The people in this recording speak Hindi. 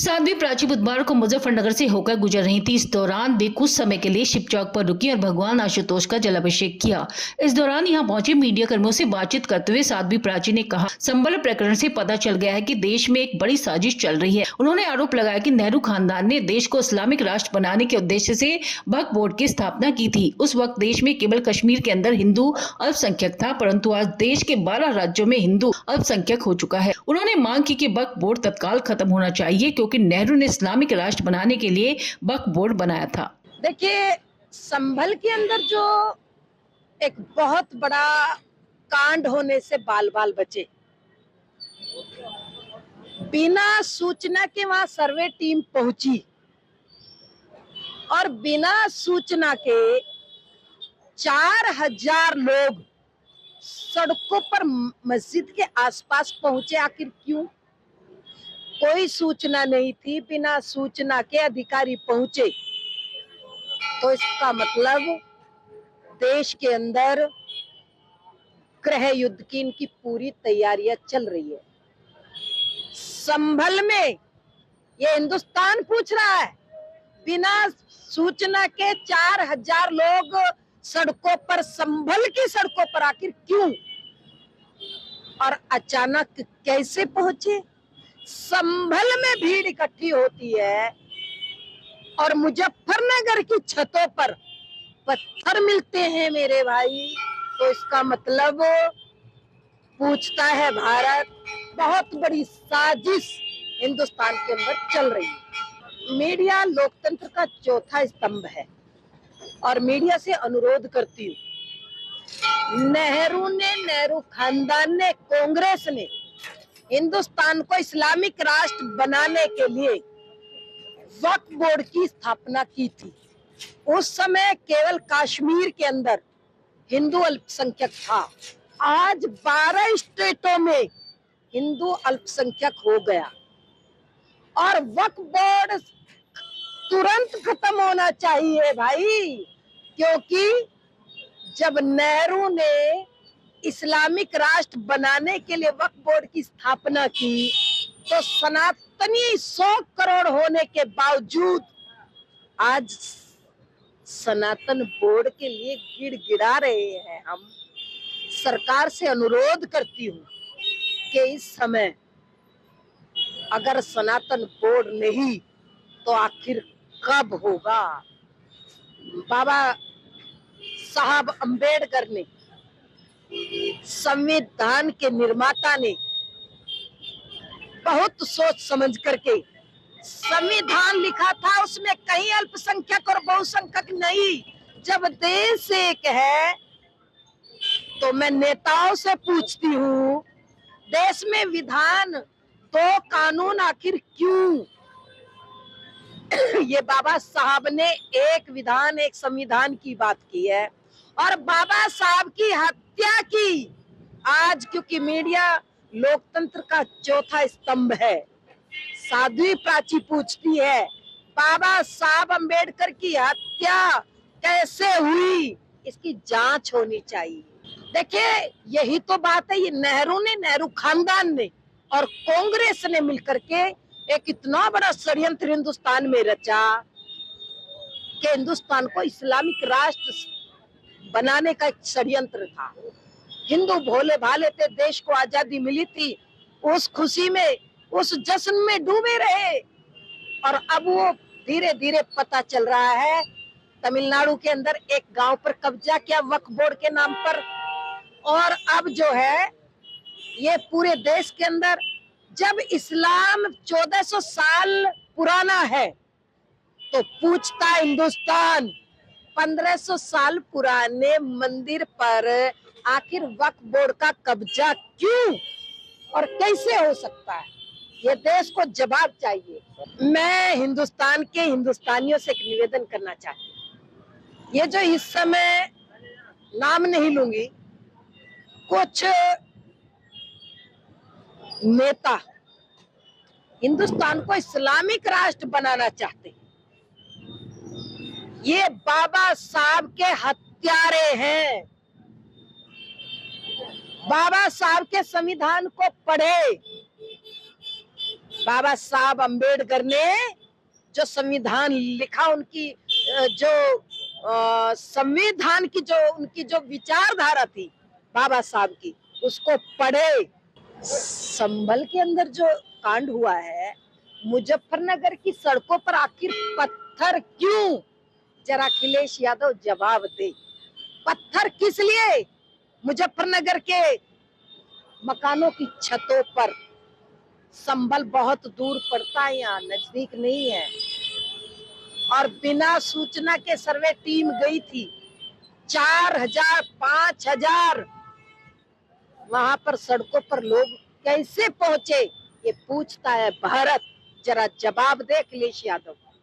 साध्वी प्राची बुधवार को मुजफ्फरनगर से होकर गुजर रही थी। इस दौरान वे कुछ समय के लिए शिव चौक पर रुकी और भगवान आशुतोष का जलाभिषेक किया। इस दौरान यहां पहुंचे मीडिया कर्मियों से बातचीत करते हुए साध्वी प्राची ने कहा, संबल प्रकरण से पता चल गया है कि देश में एक बड़ी साजिश चल रही है। उन्होंने आरोप लगाया कि नेहरू खानदान ने देश को इस्लामिक राष्ट्र बनाने के उद्देश्य से वक्फ बोर्ड की स्थापना की थी। उस वक्त देश में केवल कश्मीर के अंदर हिंदू अल्पसंख्यक था, परंतु आज देश के 12 राज्यों में हिंदू अल्पसंख्यक हो चुका है। उन्होंने मांग की कि वक्फ बोर्ड तत्काल खत्म होना चाहिए, क्योंकि नेहरू ने इस्लामिक राष्ट्र बनाने के लिए वक्फ बोर्ड बनाया था। देखिए, संभल के अंदर जो एक बहुत बड़ा कांड होने से बाल बाल बचे। बिना सूचना के वहां सर्वे टीम पहुंची और बिना सूचना के 4000 लोग सड़कों पर मस्जिद के आसपास पहुंचे। आखिर क्यों? कोई सूचना नहीं थी, बिना सूचना के अधिकारी पहुंचे। तो इसका मतलब देश के अंदर गृह युद्ध की इनकी पूरी तैयारियां चल रही है। संभल में ये हिंदुस्तान पूछ रहा है, बिना सूचना के 4000 लोग सड़कों पर, संभल की सड़कों पर आखिर क्यों और अचानक कैसे पहुंचे? संभल में भीड़ इकट्ठी होती है और मुजफ्फरनगर की छतों पर पत्थर मिलते हैं मेरे भाई, तो इसका मतलब पूछता है भारत, बहुत बड़ी साजिश हिंदुस्तान के अंदर चल रही है। मीडिया लोकतंत्र का चौथा स्तंभ है और मीडिया से अनुरोध करती हूँ, नेहरू खानदान ने, कांग्रेस ने हिंदुस्तान को इस्लामिक राष्ट्र बनाने के लिए वक्फ बोर्ड की स्थापना की थी। उस समय केवल कश्मीर के अंदर हिंदू अल्पसंख्यक था। आज 12 स्टेटों में हिंदू अल्पसंख्यक हो गया और वक्फ बोर्ड तुरंत खत्म होना चाहिए भाई, क्योंकि जब नेहरू ने इस्लामिक राष्ट्र बनाने के लिए वक्फ बोर्ड की स्थापना की तो सनातनी 100 करोड़ होने के बावजूद आज सनातन बोर्ड के लिए गिड़गिड़ा रहे हैं। हम सरकार से अनुरोध करती हूँ कि इस समय अगर सनातन बोर्ड नहीं तो आखिर कब होगा? बाबा साहब अंबेडकर ने, संविधान के निर्माता ने बहुत सोच समझ करके संविधान लिखा था। उसमें कहीं अल्पसंख्यक और बहुसंख्यक नहीं। जब देश एक है तो मैं नेताओं से पूछती हूँ, देश में विधान तो कानून आखिर क्यों? ये बाबा साहब ने एक विधान, एक संविधान की बात की है और बाबा साहब की हत्या की। आज क्योंकि मीडिया लोकतंत्र का चौथा स्तंभ है, साध्वी प्राची पूछती है, बाबा साहब अंबेडकर की हत्या कैसे हुई? इसकी जांच होनी चाहिए। देखिए, यही तो बात है। ये नेहरू खानदान ने और कांग्रेस ने मिलकर के एक इतना बड़ा षड्यंत्र हिंदुस्तान में रचा कि हिंदुस्तान को इस्लामिक राष्ट्र बनाने का एक षड्यंत्र था। हिंदू भोले भाले थे, देश को आजादी मिली थी, उस खुशी में, उस जश्न में डूबे रहे और अब वो धीरे धीरे पता चल रहा है। तमिलनाडु के अंदर एक गांव पर कब्जा किया वक्फ बोर्ड के नाम पर और अब जो है ये पूरे देश के अंदर, जब इस्लाम 1400 साल पुराना है तो पूछता है हिंदुस्तान, 1500 साल पुराने मंदिर पर आखिर वक्फ बोर्ड का कब्जा क्यों और कैसे हो सकता है? ये देश को जवाब चाहिए। मैं हिंदुस्तान के हिंदुस्तानियों से एक निवेदन करना चाहती हूँ। ये जो इस समय, नाम नहीं लूंगी, कुछ नेता हिंदुस्तान को इस्लामिक राष्ट्र बनाना चाहते हैं, ये बाबा साहब के हत्यारे हैं। बाबा साहब के संविधान को पढ़े, बाबा साहब अंबेडकर ने जो संविधान लिखा, उनकी संविधान की जो उनकी जो विचारधारा थी बाबा साहब की, उसको पढ़े। संभल के अंदर जो कांड हुआ है, मुजफ्फरनगर की सड़कों पर आखिर पत्थर क्यों? जरा अखिलेश यादव जवाब दे। पत्थर किस लिए? मुजफ्फरनगर के मकानों की छतों पर। संभल बहुत दूर पड़ता है, यहाँ नजदीक नहीं है। और बिना सूचना के सर्वे टीम गई थी। 4000 5000 वहां पर सड़कों पर लोग कैसे पहुंचे, ये पूछता है भारत। जरा जवाब दे अखिलेश यादव।